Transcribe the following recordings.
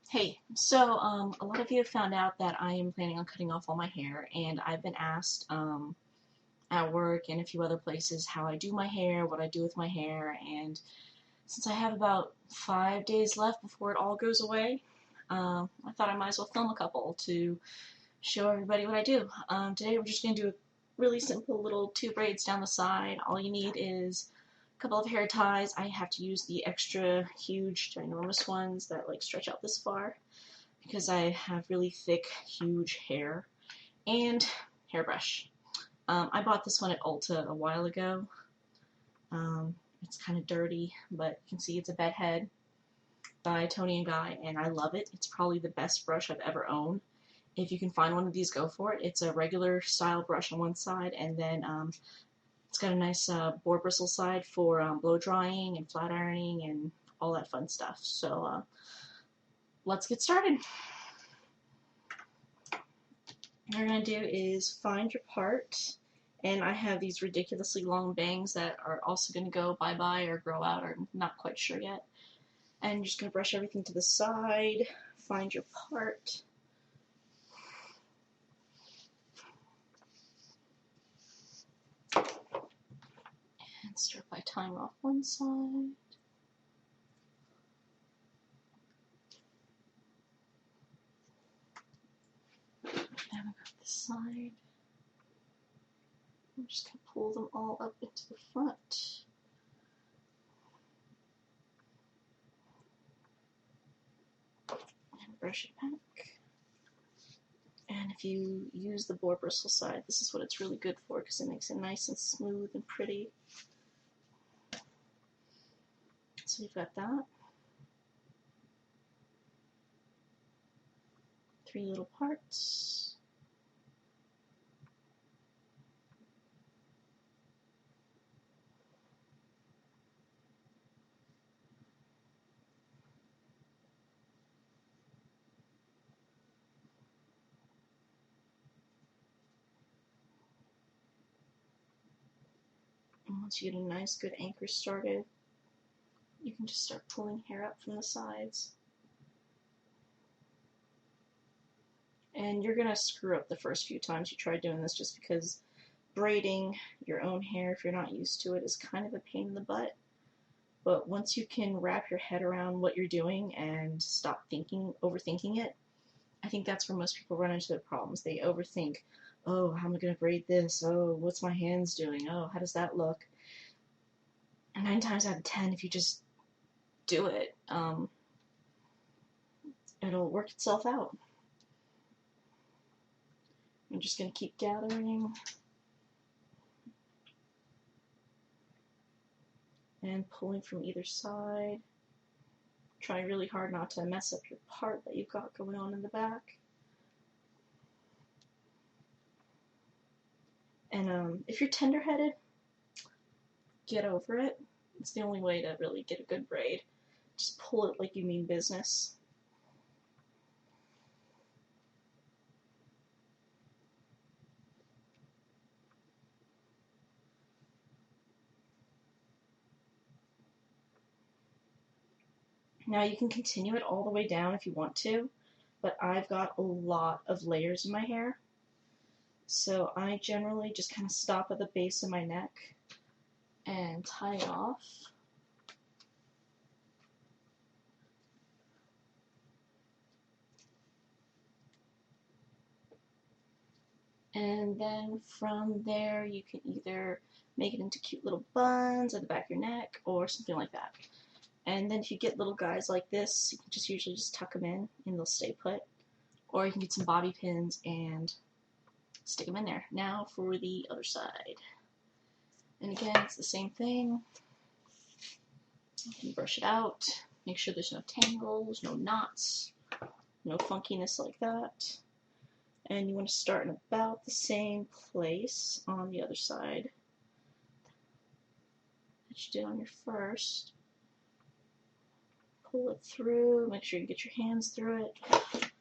Hey, so a lot of you have found out that I am planning on cutting off all my hair, and I've been asked at work and a few other places how I do my hair, what I do with my hair, and since I have about 5 days left before it all goes away, I thought I might as well film a couple to show everybody what I do. Today we're just going to do a really simple little two braids down the side. All you need is a couple of hair ties. I have to use the extra huge, ginormous ones that like stretch out this far because I have really thick, huge hair, and hairbrush. I bought this one at Ulta a while ago. It's kind of dirty, but you can see it's a bedhead by Tony and Guy, and I love it. It's probably the best brush I've ever owned. If you can find one of these, go for it. It's a regular style brush on one side, and then it's got a nice boar bristle side for blow drying and flat ironing and all that fun stuff. So let's get started. What you're going to do is find your part, and I have these ridiculously long bangs that are also going to go bye-bye or grow out, or I'm not quite sure yet. And you're just going to brush everything to the side, find your part, and start by tying off one side. Now we got this side. I'm just going to pull them all up into the front. And brush it back. And if you use the boar bristle side, this is what it's really good for because it makes it nice and smooth and pretty. So you've got that. 3 little parts. And once you get a nice good anchor started, you can just start pulling hair up from the sides. And you're going to screw up the first few times you try doing this just because braiding your own hair, if you're not used to it, is kind of a pain in the butt. But once you can wrap your head around what you're doing and stop overthinking it, I think that's where most people run into their problems. They overthink, oh, how am I going to braid this? Oh, what's my hands doing? Oh, how does that look? And 9 times out of 10, if you just do it, it'll work itself out. I'm just going to keep gathering and pulling from either side. Try really hard not to mess up your part that you've got going on in the back. And if you're tender-headed, get over it. It's the only way to really get a good braid. Just pull it like you mean business. Now you can continue it all the way down if you want to, but I've got a lot of layers in my hair. So I generally just kind of stop at the base of my neck and tie it off. And then from there you can either make it into cute little buns at the back of your neck or something like that. And then if you get little guys like this, you can just usually just tuck them in and they'll stay put. Or you can get some bobby pins and stick them in there. Now for the other side. And again, it's the same thing. You can brush it out. Make sure there's no tangles, no knots, no funkiness like that. And you want to start in about the same place on the other side that you did on your first. Pull it through, make sure you get your hands through it.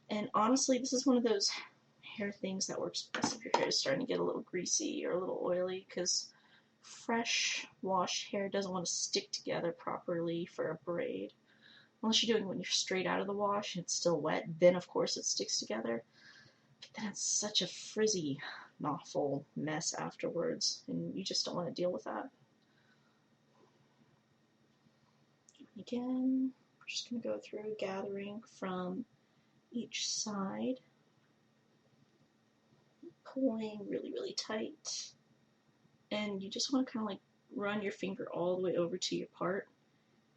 And honestly, this is one of those hair things that works best if your hair is starting to get a little greasy or a little oily, because fresh washed hair doesn't want to stick together properly for a braid. unless you're doing it when you're straight out of the wash and it's still wet, then of course it sticks together. But then it's such a frizzy, awful mess afterwards, and you just don't want to deal with that. Again, we're just going to go through gathering from each side, pulling really, really tight, and you just want to kind of like run your finger all the way over to your part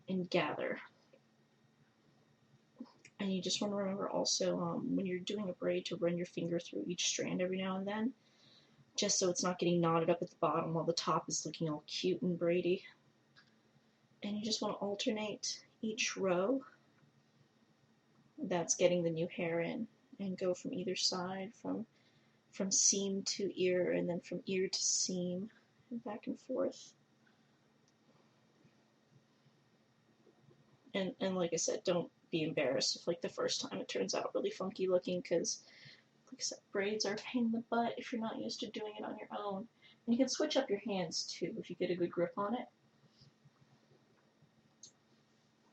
and gather. And you just want to remember also when you're doing a braid to run your finger through each strand every now and then, just so it's not getting knotted up at the bottom while the top is looking all cute and braidy. And you just want to alternate each row that's getting the new hair in, and go from either side, from seam to ear, and then from ear to seam, and back and forth. And like I said, don't be embarrassed if like the first time it turns out really funky looking, because like I said, braids are a pain in the butt if you're not used to doing it on your own. And you can switch up your hands too if you get a good grip on it.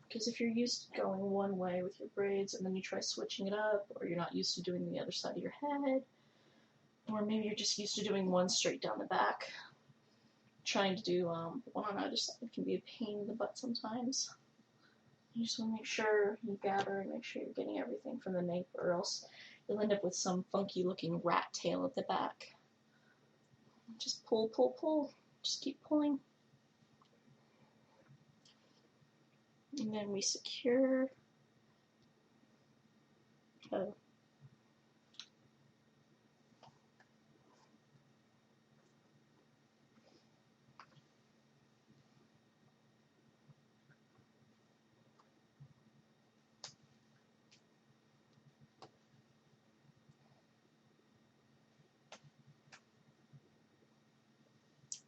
Because if you're used to going one way with your braids and then you try switching it up, or you're not used to doing the other side of your head, or maybe you're just used to doing one straight down the back, trying to do one on either side can be a pain in the butt sometimes. You just want to make sure you gather and make sure you're getting everything from the nape, or else you'll end up with some funky looking rat tail at the back. Just pull, pull, pull. Just keep pulling. And then we secure. Oh.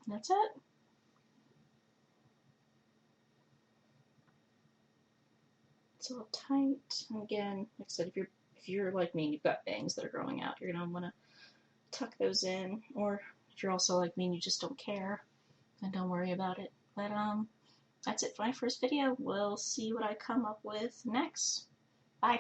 And that's it. It's all tight. And again, like I said, if you're like me and you've got bangs that are growing out, you're gonna want to tuck those in. Or if you're also like me and you just don't care, then don't worry about it. But that's it for my first video. We'll see what I come up with next. Bye.